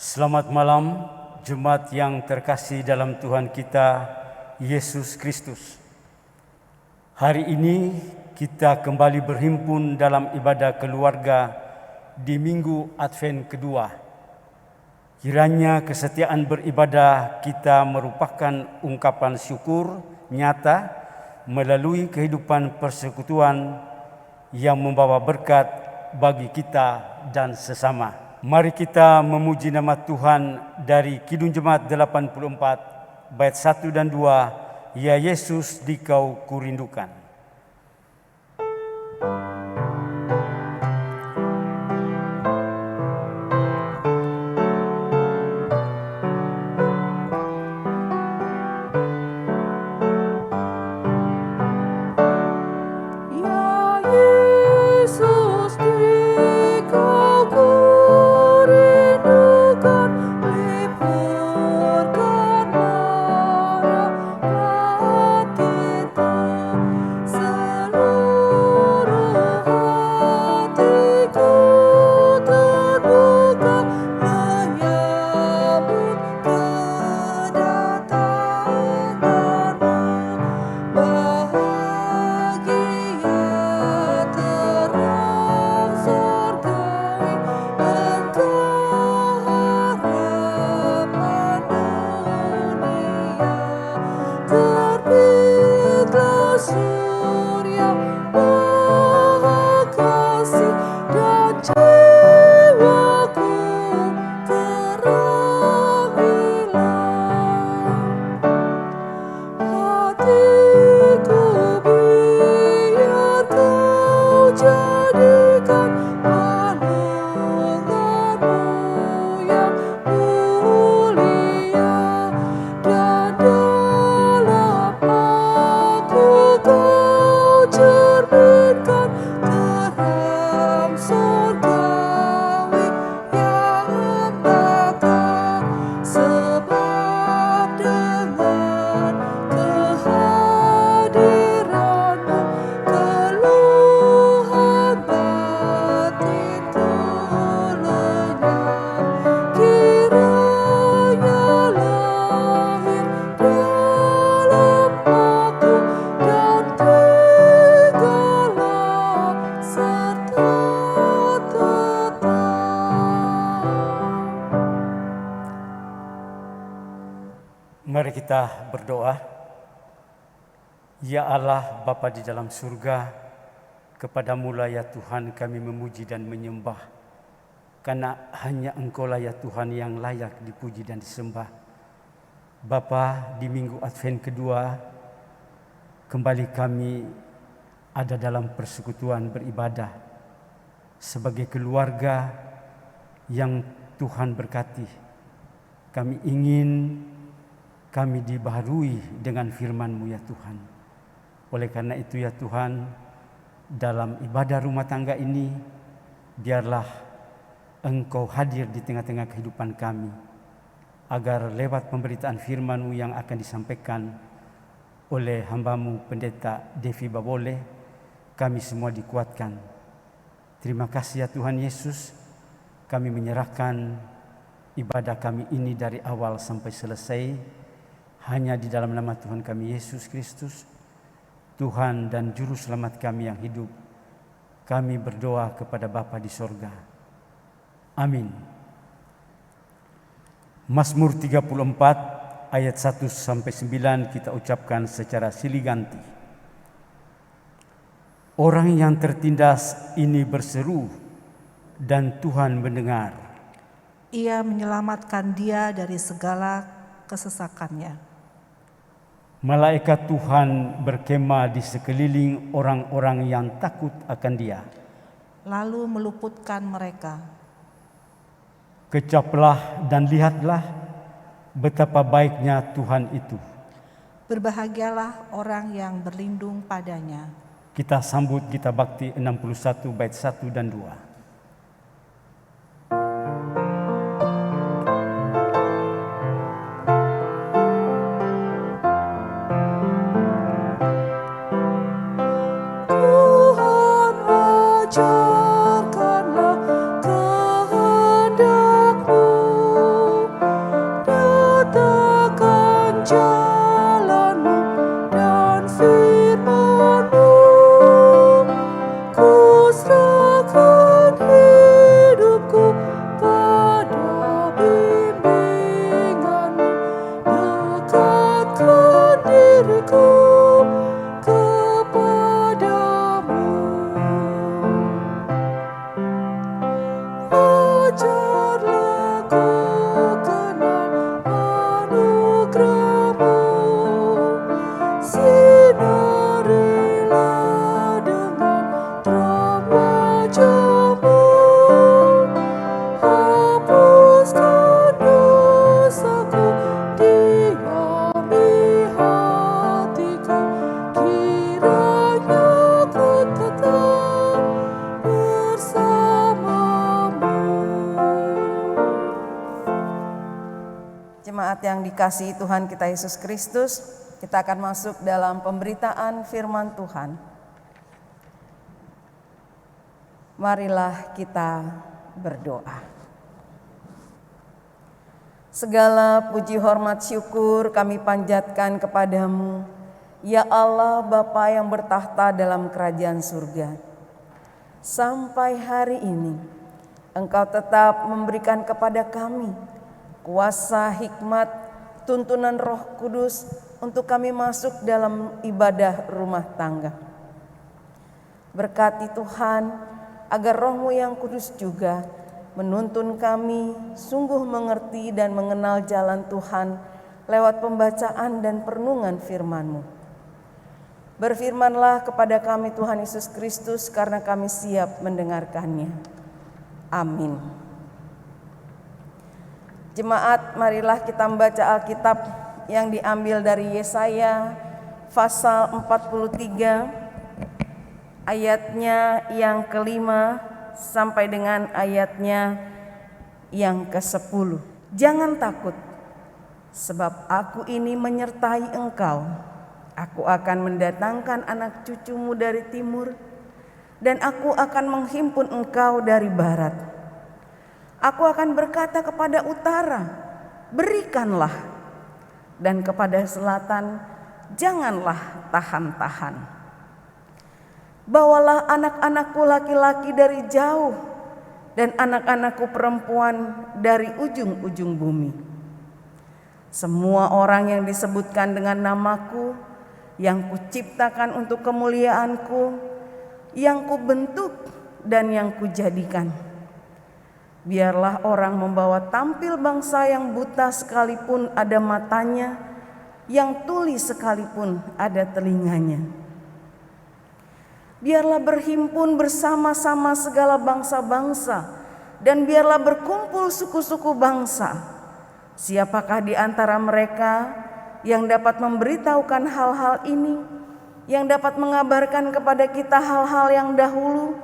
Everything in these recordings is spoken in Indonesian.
Selamat malam, Jemaat yang terkasih dalam Tuhan kita, Yesus Kristus. Hari ini kita kembali berhimpun dalam ibadah keluarga di Minggu Advent kedua. Kiranya kesetiaan beribadah kita merupakan ungkapan syukur nyata melalui kehidupan persekutuan yang membawa berkat bagi kita dan sesama. Mari kita memuji nama Tuhan dari Kidung Jemaat 84 bait 1 dan 2, Ya Yesus Dikau Kurindukan. Mari kita berdoa. Ya Allah Bapa di dalam surga, kepadamu lah ya Tuhan kami memuji dan menyembah, karena hanya Engkau lah ya Tuhan yang layak dipuji dan disembah. Bapa, di Minggu Advent kedua, kembali kami ada dalam persekutuan beribadah sebagai keluarga yang Tuhan berkati. Kami ingin kami dibaharui dengan firman-Mu ya Tuhan. Oleh karena itu ya Tuhan, dalam ibadah rumah tangga ini, biarlah Engkau hadir di tengah-tengah kehidupan kami, agar lewat pemberitaan firman-Mu yang akan disampaikan oleh hamba-Mu Pendeta Devi Babole, kami semua dikuatkan. Terima kasih ya Tuhan Yesus, kami menyerahkan ibadah kami ini dari awal sampai selesai hanya di dalam nama Tuhan kami Yesus Kristus, Tuhan dan Juru Selamat kami yang hidup. Kami berdoa kepada Bapa di sorga. Amin. Mazmur 34 ayat 1-9 kita ucapkan secara silih ganti. Orang yang tertindas ini berseru dan Tuhan mendengar. Ia menyelamatkan dia dari segala kesesakannya. Malaikat Tuhan berkemah di sekeliling orang-orang yang takut akan Dia, lalu meluputkan mereka. Kecaplah dan lihatlah betapa baiknya Tuhan itu. Berbahagialah orang yang berlindung padanya. Kita sambut Gita Bakti 61 bait 1 dan 2. Ajarkanlah kehendak-Mu. Jemaat yang dikasihi Tuhan kita Yesus Kristus, kita akan masuk dalam pemberitaan firman Tuhan. Marilah kita berdoa. Segala puji hormat syukur kami panjatkan kepadamu, ya Allah Bapa yang bertahta dalam kerajaan surga. Sampai hari ini Engkau tetap memberikan kepada kami kuasa, hikmat, tuntunan Roh Kudus untuk kami masuk dalam ibadah rumah tangga. Berkati Tuhan agar Roh-Mu yang kudus juga menuntun kami sungguh mengerti dan mengenal jalan Tuhan lewat pembacaan dan perenungan firman-Mu. Berfirmanlah kepada kami Tuhan Yesus Kristus karena kami siap mendengarkannya. Amin. Jemaat, marilah kita membaca Alkitab yang diambil dari Yesaya pasal 43 ayatnya yang kelima sampai dengan ayatnya yang ke-10. Jangan takut, sebab aku ini menyertai engkau. Aku akan mendatangkan anak cucumu dari timur, dan aku akan menghimpun engkau dari barat. Aku akan berkata kepada utara, berikanlah, dan kepada selatan, janganlah tahan-tahan. Bawalah anak-anakku laki-laki dari jauh, dan anak-anakku perempuan dari ujung-ujung bumi. Semua orang yang disebutkan dengan namaku, yang kuciptakan untuk kemuliaanku, yang kubentuk dan yang kujadikan. Biarlah orang membawa tampil bangsa yang buta sekalipun ada matanya, yang tuli sekalipun ada telinganya. Biarlah berhimpun bersama-sama segala bangsa-bangsa, dan biarlah berkumpul suku-suku bangsa. Siapakah di antara mereka yang dapat memberitahukan hal-hal ini, yang dapat mengabarkan kepada kita hal-hal yang dahulu?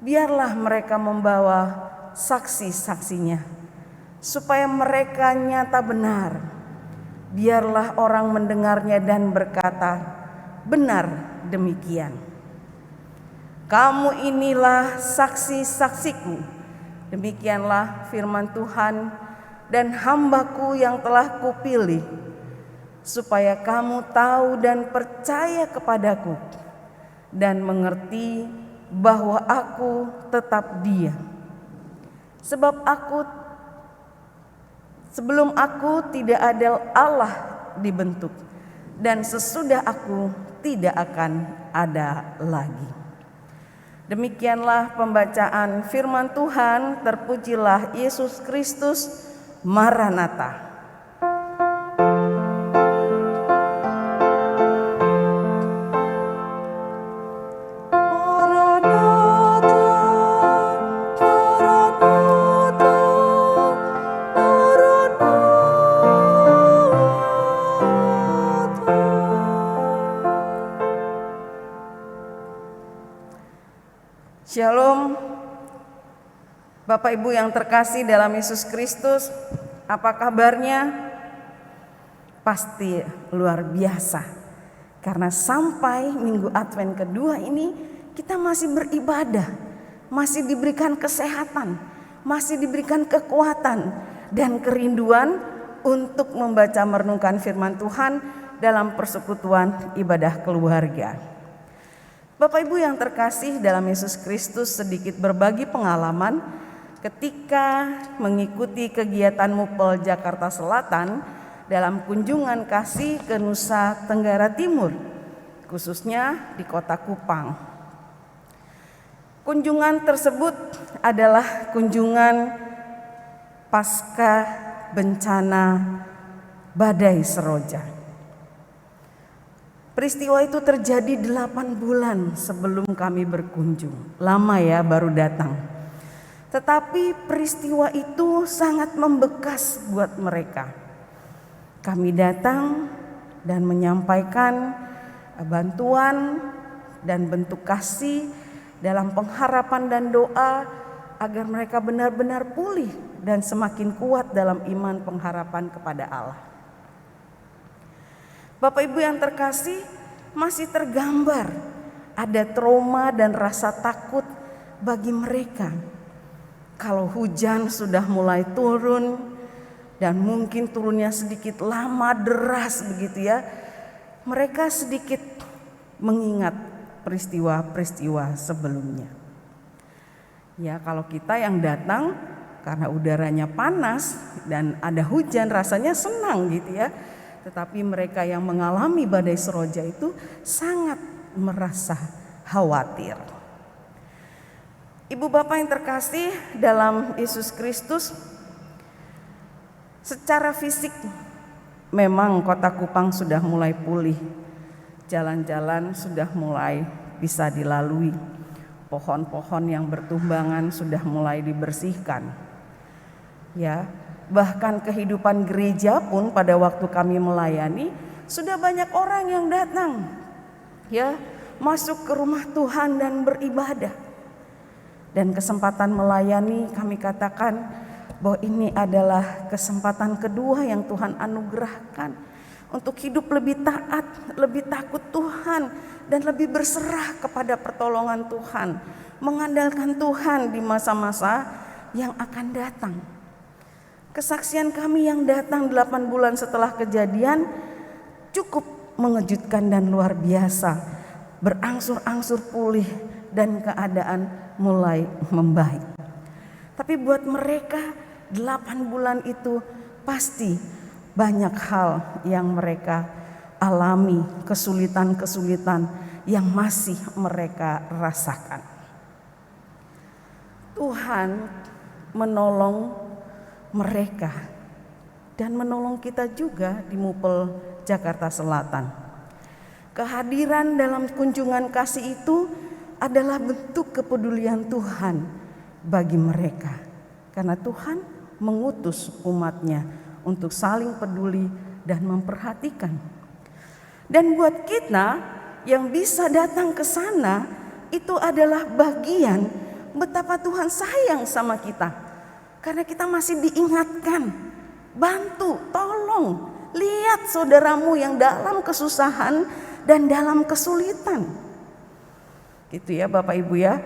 Biarlah mereka membawa saksi-saksinya, supaya mereka nyata benar. Biarlah orang mendengarnya dan berkata, benar demikian. Kamu inilah saksi-saksiku, demikianlah firman Tuhan, dan hambaku yang telah kupilih, supaya kamu tahu dan percaya kepadaku, dan mengerti bahwa aku tetap Dia. Sebelum aku tidak ada Allah dibentuk, dan sesudah aku tidak akan ada lagi. Demikianlah pembacaan firman Tuhan. Terpujilah Yesus Kristus. Maranatha. Shalom, Bapak Ibu yang terkasih dalam Yesus Kristus, apa kabarnya? Pasti luar biasa, karena sampai minggu Advent kedua ini kita masih beribadah, masih diberikan kesehatan, masih diberikan kekuatan dan kerinduan untuk membaca merenungkan firman Tuhan dalam persekutuan ibadah keluarga. Bapak Ibu yang terkasih dalam Yesus Kristus, sedikit berbagi pengalaman ketika mengikuti kegiatan Mupel Jakarta Selatan dalam kunjungan kasih ke Nusa Tenggara Timur, khususnya di kota Kupang. Kunjungan tersebut adalah kunjungan pasca bencana badai Seroja. Peristiwa itu terjadi 8 bulan sebelum kami berkunjung. Lama ya baru datang. Tetapi peristiwa itu sangat membekas buat mereka. Kami datang dan menyampaikan bantuan dan bentuk kasih dalam pengharapan dan doa agar mereka benar-benar pulih dan semakin kuat dalam iman pengharapan kepada Allah. Bapak Ibu yang terkasih, masih tergambar ada trauma dan rasa takut bagi mereka. Kalau hujan sudah mulai turun dan mungkin turunnya sedikit lama, deras begitu ya, mereka sedikit mengingat peristiwa-peristiwa sebelumnya. Ya, kalau kita yang datang karena udaranya panas dan ada hujan rasanya senang gitu ya. Tetapi mereka yang mengalami badai seroja itu sangat merasa khawatir. Ibu bapak yang terkasih dalam Yesus Kristus, secara fisik memang Kota Kupang sudah mulai pulih. Jalan-jalan sudah mulai bisa dilalui. Pohon-pohon yang bertumbangan sudah mulai dibersihkan. Ya, bahkan kehidupan gereja pun pada waktu kami melayani sudah banyak orang yang datang. Ya, masuk ke rumah Tuhan dan beribadah. Dan kesempatan melayani kami katakan bahwa ini adalah kesempatan kedua yang Tuhan anugerahkan untuk hidup lebih taat, lebih takut Tuhan, dan lebih berserah kepada pertolongan Tuhan, mengandalkan Tuhan di masa-masa yang akan datang. Kesaksian kami yang datang 8 bulan setelah kejadian cukup mengejutkan dan luar biasa. Berangsur-angsur pulih dan keadaan mulai membaik. Tapi buat mereka 8 bulan itu pasti banyak hal yang mereka alami, kesulitan-kesulitan yang masih mereka rasakan. Tuhan menolong mereka dan menolong kita juga di Mupel Jakarta Selatan. Kehadiran dalam kunjungan kasih itu adalah bentuk kepedulian Tuhan bagi mereka, karena Tuhan mengutus umatnya untuk saling peduli dan memperhatikan. Dan buat kita yang bisa datang ke sana, itu adalah bagian betapa Tuhan sayang sama kita. Karena kita masih diingatkan, bantu, tolong, lihat saudaramu yang dalam kesusahan dan dalam kesulitan. Gitu ya Bapak Ibu ya.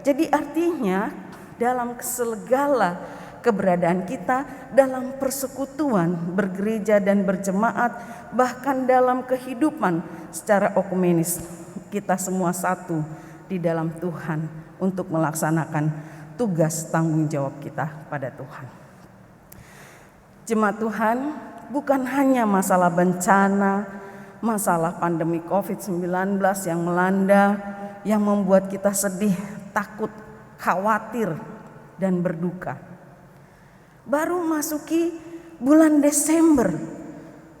Jadi artinya dalam segala keberadaan kita, dalam persekutuan, bergereja dan berjemaat, bahkan dalam kehidupan secara ekumenis, kita semua satu di dalam Tuhan untuk melaksanakan tugas tanggung jawab kita pada Tuhan. Jemaat Tuhan, bukan hanya masalah bencana, masalah pandemi COVID-19 yang melanda, yang membuat kita sedih, takut, khawatir, dan berduka. Baru masuki bulan Desember,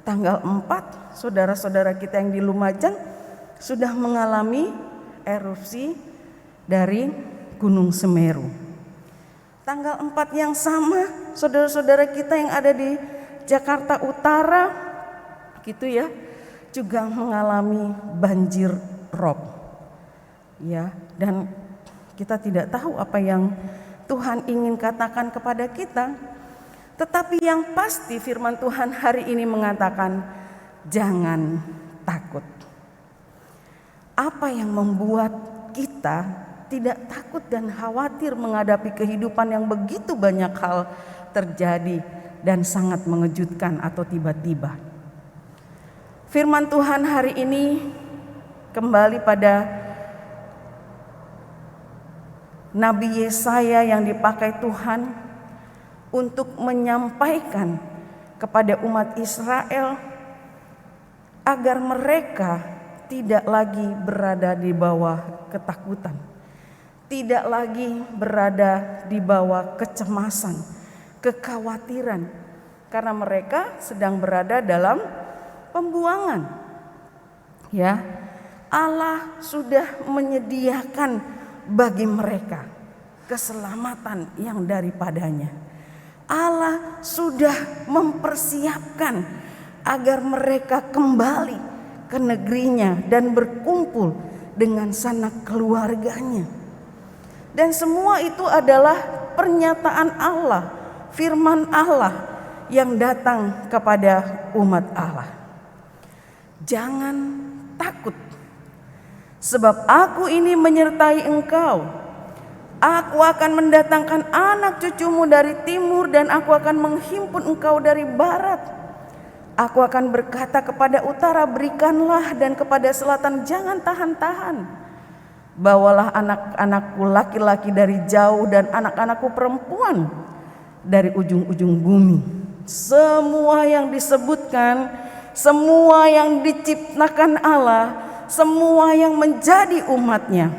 tanggal 4, saudara-saudara kita yang di Lumajang sudah mengalami erupsi dari Gunung Semeru. Tanggal 4 yang sama, saudara-saudara kita yang ada di Jakarta Utara gitu ya, juga mengalami banjir rob. Ya, dan kita tidak tahu apa yang Tuhan ingin katakan kepada kita. Tetapi yang pasti firman Tuhan hari ini mengatakan, jangan takut. Apa yang membuat kita tidak takut dan khawatir menghadapi kehidupan yang begitu banyak hal terjadi dan sangat mengejutkan atau tiba-tiba? Firman Tuhan hari ini kembali pada Nabi Yesaya yang dipakai Tuhan untuk menyampaikan kepada umat Israel agar mereka tidak lagi berada di bawah ketakutan, tidak lagi berada di bawah kecemasan, kekhawatiran, karena mereka sedang berada dalam pembuangan. Ya, Allah sudah menyediakan bagi mereka keselamatan yang daripadanya. Allah sudah mempersiapkan agar mereka kembali ke negerinya dan berkumpul dengan sanak keluarganya. Dan semua itu adalah pernyataan Allah, firman Allah yang datang kepada umat Allah. Jangan takut, sebab aku ini menyertai engkau. Aku akan mendatangkan anak cucumu dari timur, dan aku akan menghimpun engkau dari barat. Aku akan berkata kepada utara, berikanlah, dan kepada selatan, jangan tahan-tahan. Bawalah anak-anakku laki-laki dari jauh, dan anak-anakku perempuan dari ujung-ujung bumi. Semua yang disebutkan, semua yang diciptakan Allah, semua yang menjadi umatnya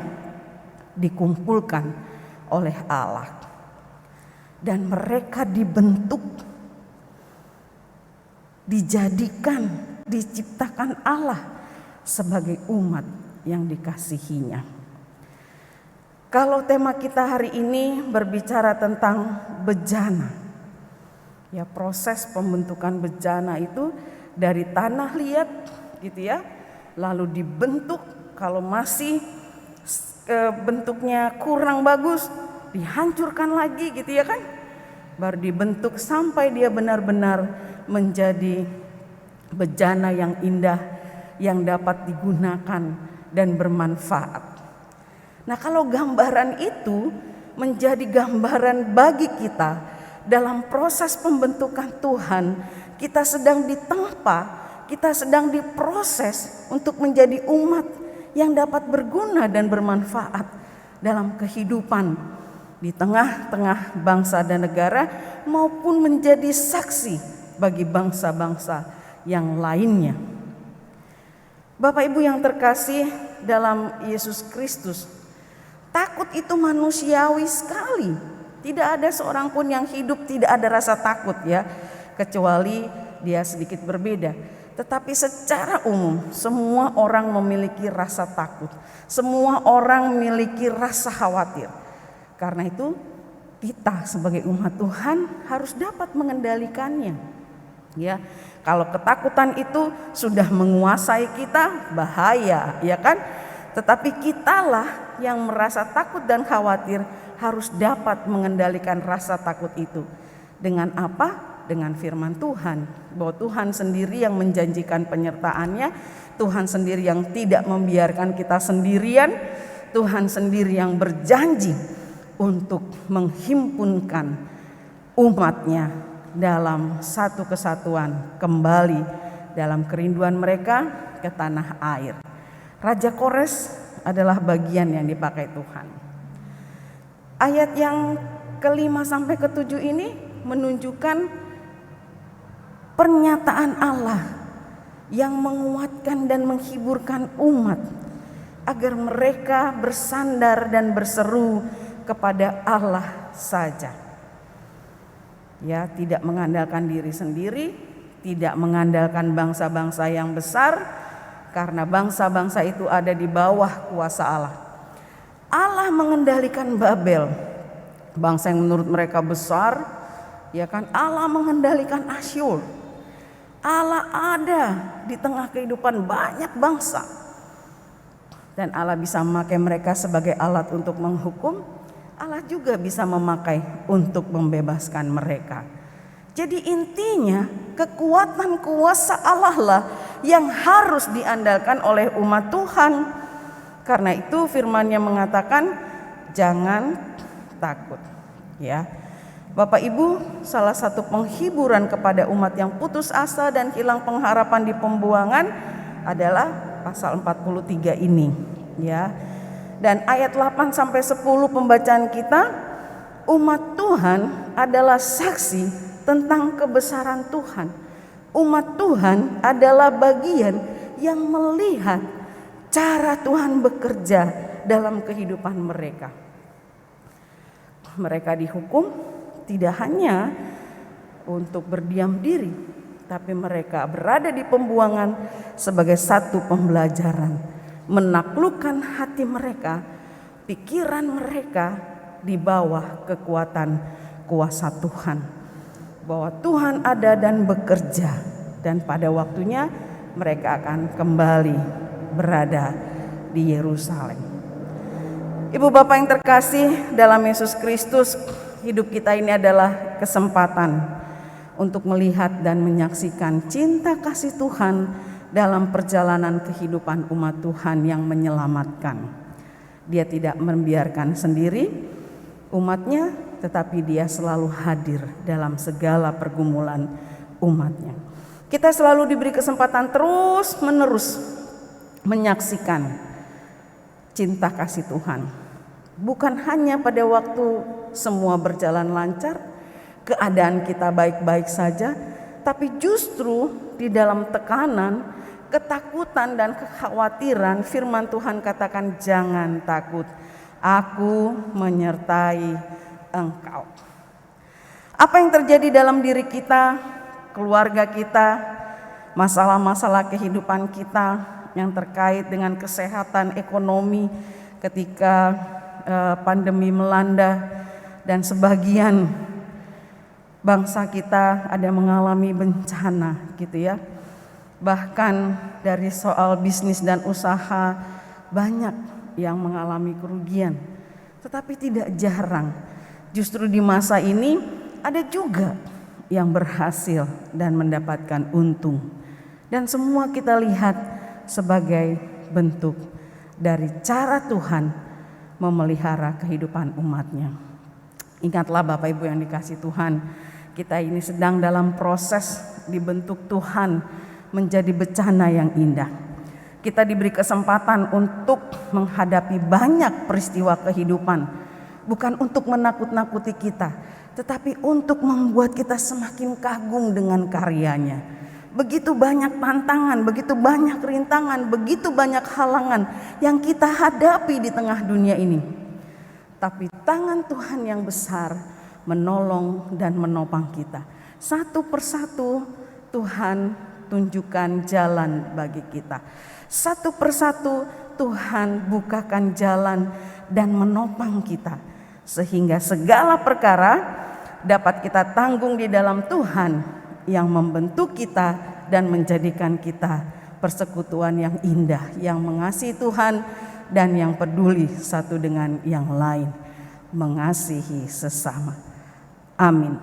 dikumpulkan oleh Allah. Dan mereka dibentuk, dijadikan, diciptakan Allah sebagai umat yang dikasihinya. Kalau tema kita hari ini berbicara tentang bejana, ya, proses pembentukan bejana itu dari tanah liat gitu ya, lalu dibentuk. Kalau masih bentuknya kurang bagus, dihancurkan lagi gitu ya kan, baru dibentuk sampai dia benar-benar menjadi bejana yang indah, yang dapat digunakan dan bermanfaat. Nah, kalau gambaran itu menjadi gambaran bagi kita dalam proses pembentukan Tuhan, kita sedang ditempa, kita sedang diproses untuk menjadi umat yang dapat berguna dan bermanfaat dalam kehidupan di tengah-tengah bangsa dan negara, maupun menjadi saksi bagi bangsa-bangsa yang lainnya. Bapak Ibu yang terkasih dalam Yesus Kristus, takut itu manusiawi sekali. Tidak ada seorang pun yang hidup tidak ada rasa takut ya, kecuali dia sedikit berbeda. Tetapi secara umum semua orang memiliki rasa takut. Semua orang memiliki rasa khawatir. Karena itu kita sebagai umat Tuhan harus dapat mengendalikannya. Ya, kalau ketakutan itu sudah menguasai kita, bahaya, ya kan? Tetapi kitalah yang merasa takut dan khawatir harus dapat mengendalikan rasa takut itu. Dengan apa? Dengan firman Tuhan, bahwa Tuhan sendiri yang menjanjikan penyertaannya, Tuhan sendiri yang tidak membiarkan kita sendirian, Tuhan sendiri yang berjanji untuk menghimpunkan umatnya dalam satu kesatuan kembali dalam kerinduan mereka ke tanah air. Raja Kores adalah bagian yang dipakai Tuhan. Ayat yang ke-5 sampai ke-7 ini menunjukkan pernyataan Allah yang menguatkan dan menghiburkan umat agar mereka bersandar dan berseru kepada Allah saja. Ya, tidak mengandalkan diri sendiri, tidak mengandalkan bangsa-bangsa yang besar, karena bangsa-bangsa itu ada di bawah kuasa Allah. Allah mengendalikan Babel, bangsa yang menurut mereka besar, ya kan? Allah mengendalikan Asyur. Allah ada di tengah kehidupan banyak bangsa, dan Allah bisa memakai mereka sebagai alat untuk menghukum. Allah juga bisa memakai untuk membebaskan mereka. Jadi intinya kekuatan kuasa Allah lah yang harus diandalkan oleh umat Tuhan. Karena itu firman-Nya mengatakan jangan takut, ya. Bapak Ibu, salah satu penghiburan kepada umat yang putus asa dan hilang pengharapan di pembuangan adalah pasal 43 ini, ya. Dan ayat 8 sampai 10 pembacaan kita, umat Tuhan adalah saksi tentang kebesaran Tuhan. Umat Tuhan adalah bagian yang melihat cara Tuhan bekerja dalam kehidupan mereka. Mereka dihukum tidak hanya untuk berdiam diri, tapi mereka berada di pembuangan sebagai satu pembelajaran, menaklukkan hati mereka, pikiran mereka di bawah kekuatan kuasa Tuhan, bahwa Tuhan ada dan bekerja, dan pada waktunya mereka akan kembali berada di Yerusalem. Ibu bapak yang terkasih dalam Yesus Kristus, hidup kita ini adalah kesempatan untuk melihat dan menyaksikan cinta kasih Tuhan dalam perjalanan kehidupan umat Tuhan yang menyelamatkan. Dia tidak membiarkan sendiri umatnya, tetapi dia selalu hadir dalam segala pergumulan umatnya. Kita selalu diberi kesempatan terus menerus menyaksikan cinta kasih Tuhan. Bukan hanya pada waktu semua berjalan lancar, keadaan kita baik-baik saja, tapi justru di dalam tekanan, ketakutan dan kekhawatiran, firman Tuhan katakan, jangan takut, aku menyertai engkau. Apa yang terjadi dalam diri kita, keluarga kita, masalah-masalah kehidupan kita yang terkait dengan kesehatan ekonomi ketika pandemi melanda dan sebagian bangsa kita ada mengalami bencana gitu ya. Bahkan dari soal bisnis dan usaha banyak yang mengalami kerugian. Tetapi tidak jarang justru di masa ini ada juga yang berhasil dan mendapatkan untung. Dan semua kita lihat sebagai bentuk dari cara Tuhan memelihara kehidupan umatnya. Ingatlah Bapak Ibu yang dikasihi Tuhan, kita ini sedang dalam proses dibentuk Tuhan menjadi bencana yang indah. Kita diberi kesempatan untuk menghadapi banyak peristiwa kehidupan, bukan untuk menakut-nakuti kita, tetapi untuk membuat kita semakin kagum dengan karyanya. Begitu banyak tantangan, begitu banyak rintangan, begitu banyak halangan yang kita hadapi di tengah dunia ini. Tapi tangan Tuhan yang besar menolong dan menopang kita. Satu persatu Tuhan tunjukkan jalan bagi kita. Satu persatu Tuhan bukakan jalan dan menopang kita. Sehingga segala perkara dapat kita tanggung di dalam Tuhan yang membentuk kita dan menjadikan kita persekutuan yang indah, yang mengasihi Tuhan dan yang peduli satu dengan yang lain, mengasihi sesama. Amin.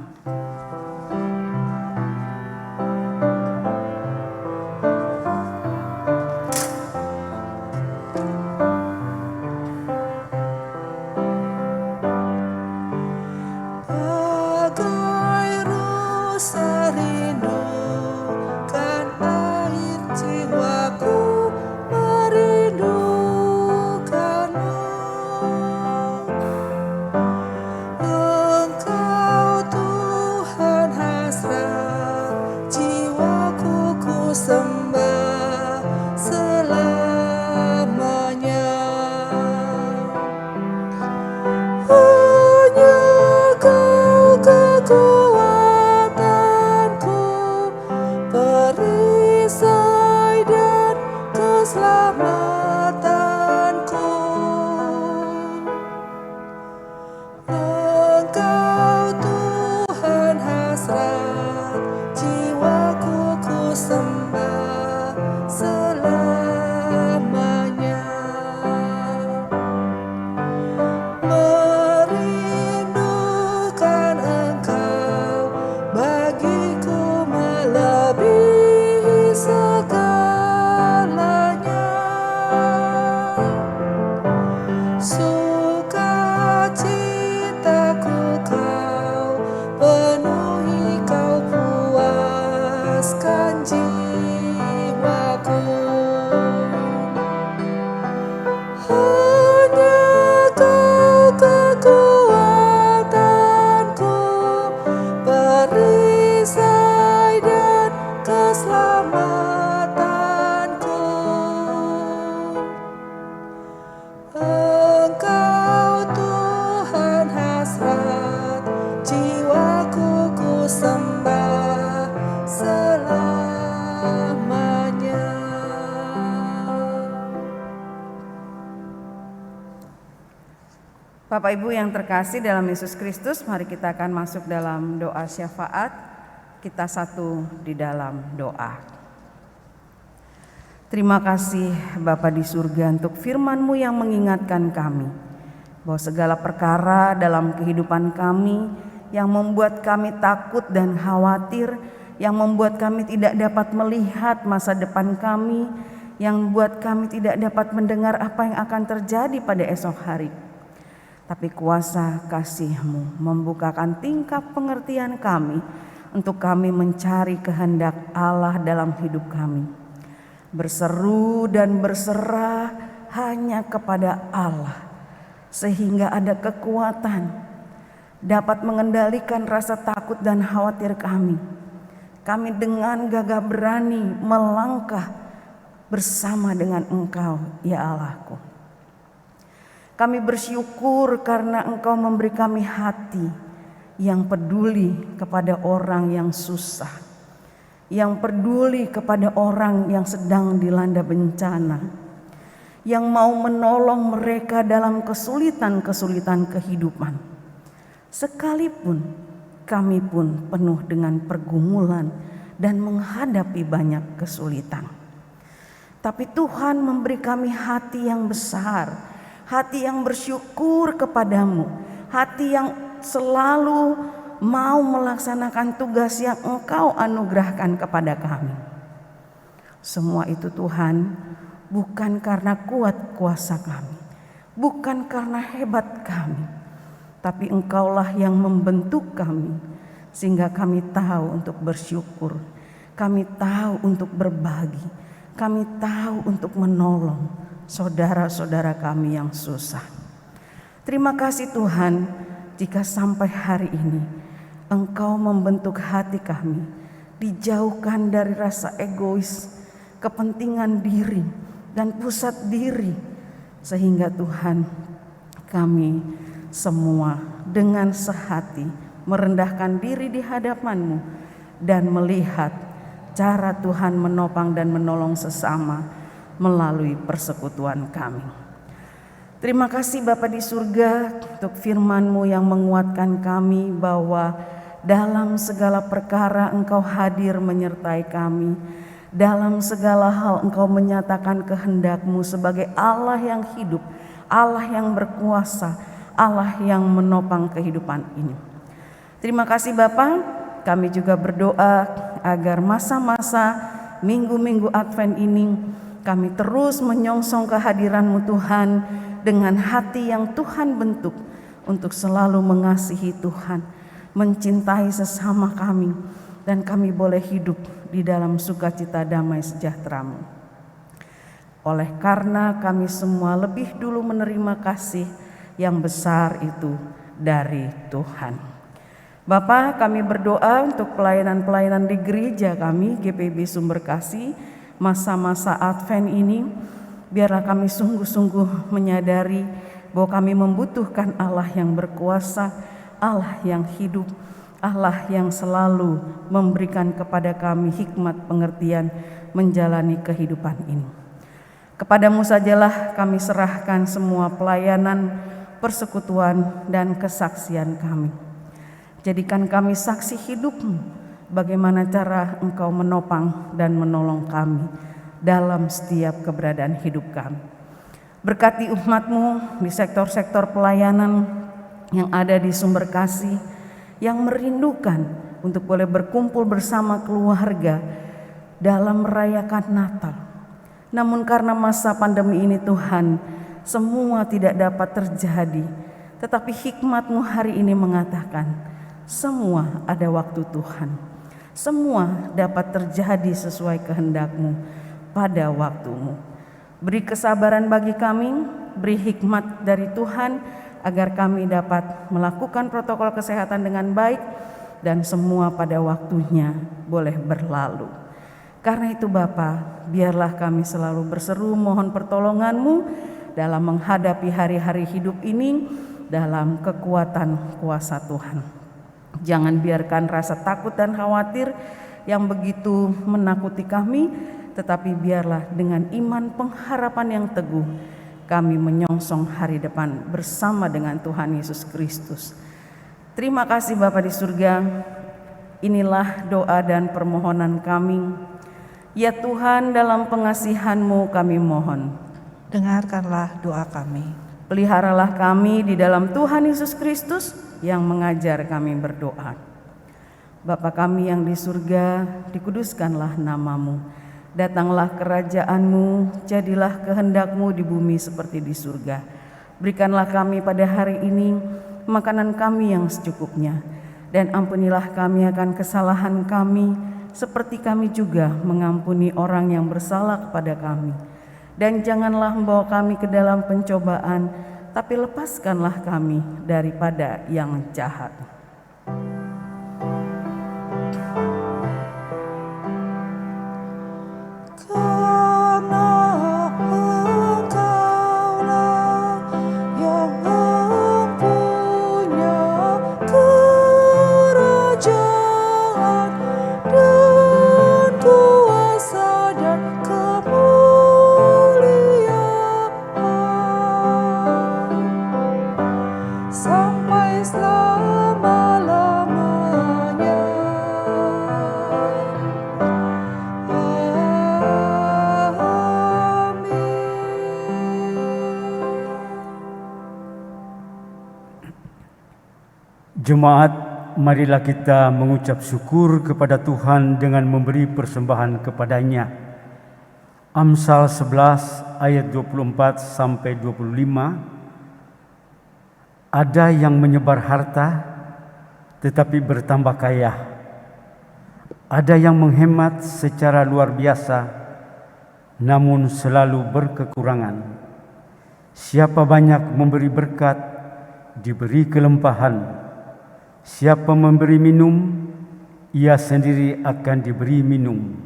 Bapak Ibu yang terkasih dalam Yesus Kristus, mari kita akan masuk dalam doa syafaat. Kita satu di dalam doa. Terima kasih Bapa di surga untuk firman-Mu yang mengingatkan kami bahwa segala perkara dalam kehidupan kami yang membuat kami takut dan khawatir, yang membuat kami tidak dapat melihat masa depan kami, yang membuat kami tidak dapat mendengar apa yang akan terjadi pada esok hari. Tapi kuasa kasih-Mu membukakan tingkap pengertian kami untuk kami mencari kehendak Allah dalam hidup kami. Berseru dan berserah hanya kepada Allah, sehingga ada kekuatan dapat mengendalikan rasa takut dan khawatir kami. Kami dengan gagah berani melangkah bersama dengan Engkau, ya Allahku. Kami bersyukur karena Engkau memberi kami hati yang peduli kepada orang yang susah, yang peduli kepada orang yang sedang dilanda bencana, yang mau menolong mereka dalam kesulitan-kesulitan kehidupan. Sekalipun kami pun penuh dengan pergumulan dan menghadapi banyak kesulitan. Tapi Tuhan memberi kami hati yang besar, hati yang bersyukur kepadamu, hati yang selalu mau melaksanakan tugas yang Engkau anugerahkan kepada kami. Semua itu Tuhan, bukan karena kuat kuasa kami, bukan karena hebat kami, tapi Engkaulah yang membentuk kami sehingga kami tahu untuk bersyukur, kami tahu untuk berbagi, kami tahu untuk menolong saudara-saudara kami yang susah. Terima kasih Tuhan, jika sampai hari ini Engkau membentuk hati kami, dijauhkan dari rasa egois, kepentingan diri dan pusat diri, sehingga Tuhan kami semua dengan sehati merendahkan diri di hadapan-Mu dan melihat cara Tuhan menopang dan menolong sesama melalui persekutuan kami. Terima kasih Bapa di surga untuk firman-Mu yang menguatkan kami bahwa dalam segala perkara Engkau hadir menyertai kami. Dalam segala hal Engkau menyatakan kehendak-Mu sebagai Allah yang hidup, Allah yang berkuasa, Allah yang menopang kehidupan ini. Terima kasih Bapa, kami juga berdoa agar masa-masa minggu-minggu Advent ini kami terus menyongsong kehadiran-Mu Tuhan dengan hati yang Tuhan bentuk untuk selalu mengasihi Tuhan, mencintai sesama kami, dan kami boleh hidup di dalam sukacita damai sejahtera-Mu. Oleh karena kami semua lebih dulu menerima kasih yang besar itu dari Tuhan. Bapa, kami berdoa untuk pelayanan-pelayanan di gereja kami GPIB Sumber Kasih masa-masa Advent ini. Biarlah kami sungguh-sungguh menyadari bahwa kami membutuhkan Allah yang berkuasa, Allah yang hidup, Allah yang selalu memberikan kepada kami hikmat pengertian menjalani kehidupan ini. Kepadamu sajalah kami serahkan semua pelayanan, persekutuan dan kesaksian kami. Jadikan kami saksi hidup-Mu, bagaimana cara Engkau menopang dan menolong kami dalam setiap keberadaan hidup kami. Berkati umat-Mu di sektor-sektor pelayanan yang ada di Sumber Kasih, yang merindukan untuk boleh berkumpul bersama keluarga dalam merayakan Natal. Namun karena masa pandemi ini Tuhan, semua tidak dapat terjadi. Tetapi hikmat-Mu hari ini mengatakan, semua ada waktu Tuhan. Semua dapat terjadi sesuai kehendak-Mu pada waktu-Mu. Beri kesabaran bagi kami, beri hikmat dari Tuhan agar kami dapat melakukan protokol kesehatan dengan baik dan semua pada waktunya boleh berlalu. Karena itu Bapa, biarlah kami selalu berseru mohon pertolongan-Mu dalam menghadapi hari-hari hidup ini dalam kekuatan kuasa Tuhan. Jangan biarkan rasa takut dan khawatir yang begitu menakuti kami, tetapi biarlah dengan iman pengharapan yang teguh kami menyongsong hari depan bersama dengan Tuhan Yesus Kristus. Terima kasih Bapa di surga. Inilah doa dan permohonan kami. Ya Tuhan, dalam pengasihan-Mu kami mohon. Dengarkanlah doa kami. Peliharalah kami di dalam Tuhan Yesus Kristus yang mengajar kami berdoa. Bapa kami yang di surga, dikuduskanlah namamu. Datanglah kerajaan-Mu, jadilah kehendak-Mu di bumi seperti di surga. Berikanlah kami pada hari ini makanan kami yang secukupnya, dan ampunilah kami akan kesalahan kami, seperti kami juga mengampuni orang yang bersalah kepada kami. Dan janganlah membawa kami ke dalam pencobaan, tapi lepaskanlah kami daripada yang jahat. Jemaat, marilah kita mengucap syukur kepada Tuhan dengan memberi persembahan kepada-Nya. Amsal 11 ayat 24 sampai 25. Ada yang menyebar harta tetapi bertambah kaya. Ada yang menghemat secara luar biasa namun selalu berkekurangan. Siapa banyak memberi berkat, diberi kelimpahan. Siapa memberi minum, ia sendiri akan diberi minum.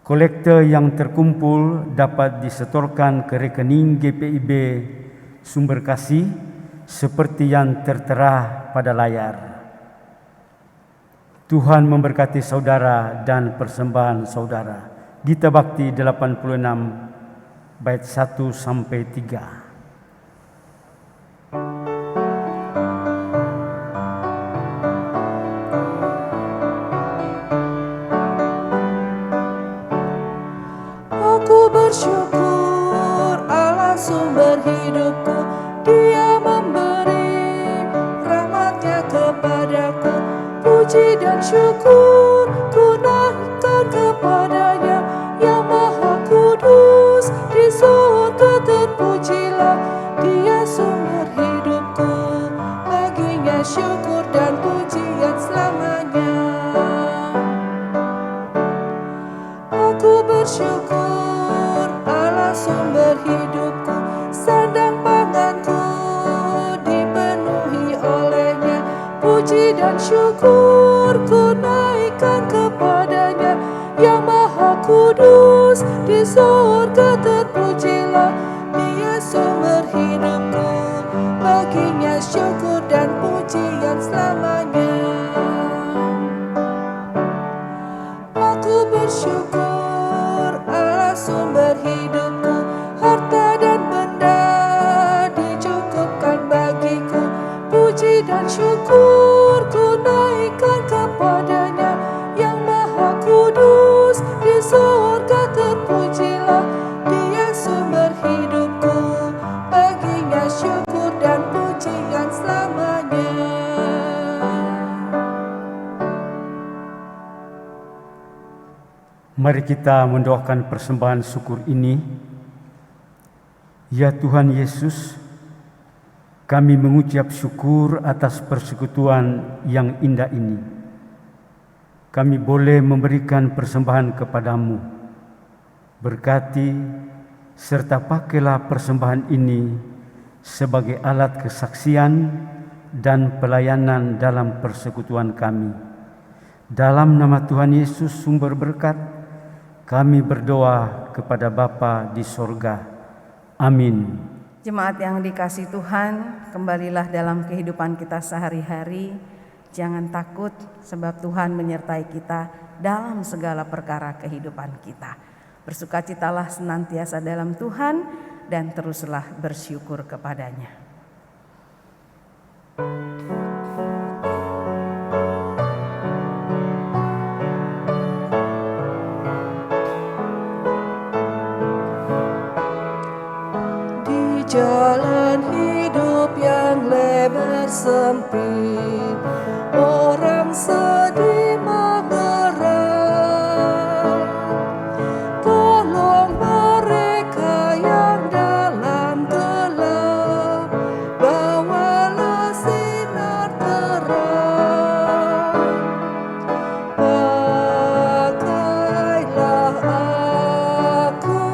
Kolekte yang terkumpul dapat disetorkan ke rekening GPIB Sumber Kasih seperti yang tertera pada layar. Tuhan memberkati saudara dan persembahan saudara. Gita Bakti 86 bait 1 sampai 3. Bersyukur Allah sumber hidupku, Dia memberi rahmat-Nya kepadaku. Puji dan syukur ku naikkan kepada-Nya yang maha kudus. Di surga terpujilah Dia sumber hidupku, baginya syukur dan pujian selamanya. Aku bersyukur sumber hidupku, sandang panganku dipenuhi oleh-Nya. Puji dan syukur ku naikkan kepada-Nya yang maha kudus. Di surga terpujilah Dia sumber hidupku, baginya syukur dan pujian selamanya. Aku bersyukur Allah sumber hidupku, harta dan benda dicukupkan bagiku. Puji dan syukur ku naikkan kepada-Nya yang maha kudus. Di surga terpujilah Dia sumber hidupku, baginya syukur dan pujian selamanya. Mari kita mendoakan persembahan syukur ini. Ya Tuhan Yesus, kami mengucap syukur atas persekutuan yang indah ini. Kami boleh memberikan persembahan kepadamu. Berkati serta pakailah persembahan ini sebagai alat kesaksian dan pelayanan dalam persekutuan kami. Dalam nama Tuhan Yesus sumber berkat, kami berdoa kepada Bapa di sorga. Amin. Jemaat yang dikasihi Tuhan, kembalilah dalam kehidupan kita sehari-hari. Jangan takut, sebab Tuhan menyertai kita dalam segala perkara kehidupan kita. Bersukacitalah senantiasa dalam Tuhan dan teruslah bersyukur kepada-Nya. Di jalan sempit, orang sedih mengeram. Tolong mereka yang dalam gelap, bawalah sinar terang. Pakailah aku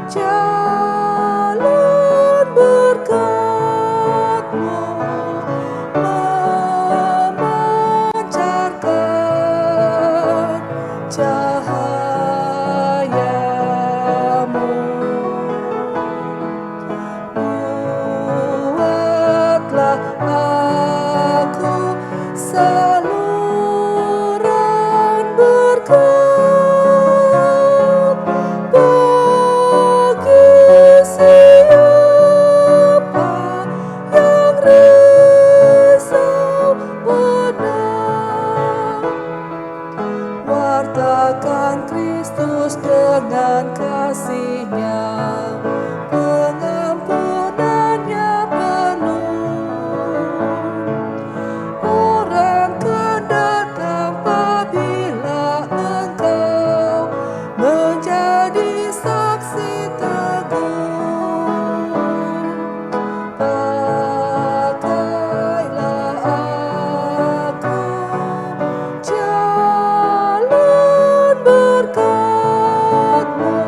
jalan berkat-Mu, memancarkan cahaya-Mu. Buatlah aku saluran berkat bagi siapa yang risau benar. Wartakan Kristus dengan kasih-Nya, pengampunan-Nya penuh. Orang kan datang apabila engkau menjadi saksi teguh. Pakailah aku jalan berkat-Mu,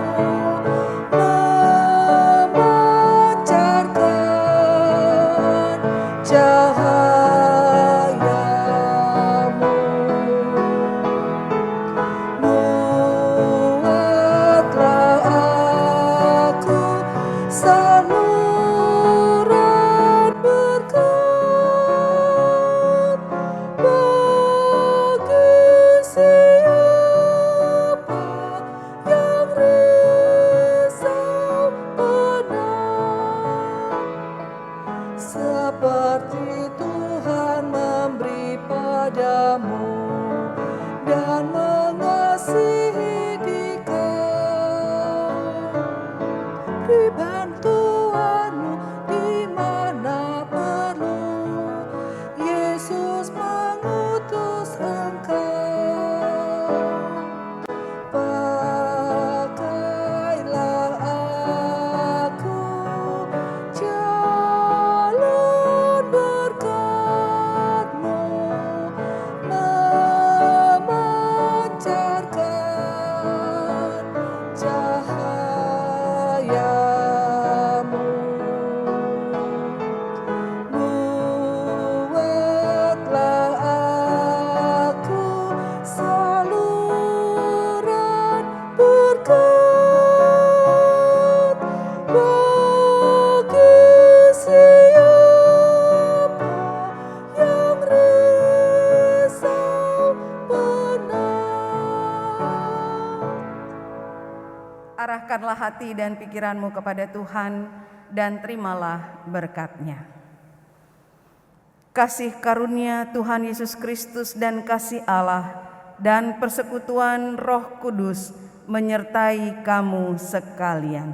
memancarkan cahaya-Mu. Buatlah aku saluran berkat bagi siapa yang risau benar. Seperti Tuhan memberi padamu dan mengasihi dikau, beri bantuan-Mu di mana perlu. Yesus mengutus engkau. Pakailah aku jalan berkat-Mu, memancarkan cahaya-Mu. Buatlah aku saluran berkat bagi siapa yang risau benar. Arahkanlah hati dan pikiranmu kepada Tuhan dan terimalah berkat-Nya. Kasih karunia Tuhan Yesus Kristus dan kasih Allah dan persekutuan Roh Kudus menyertai kamu sekalian.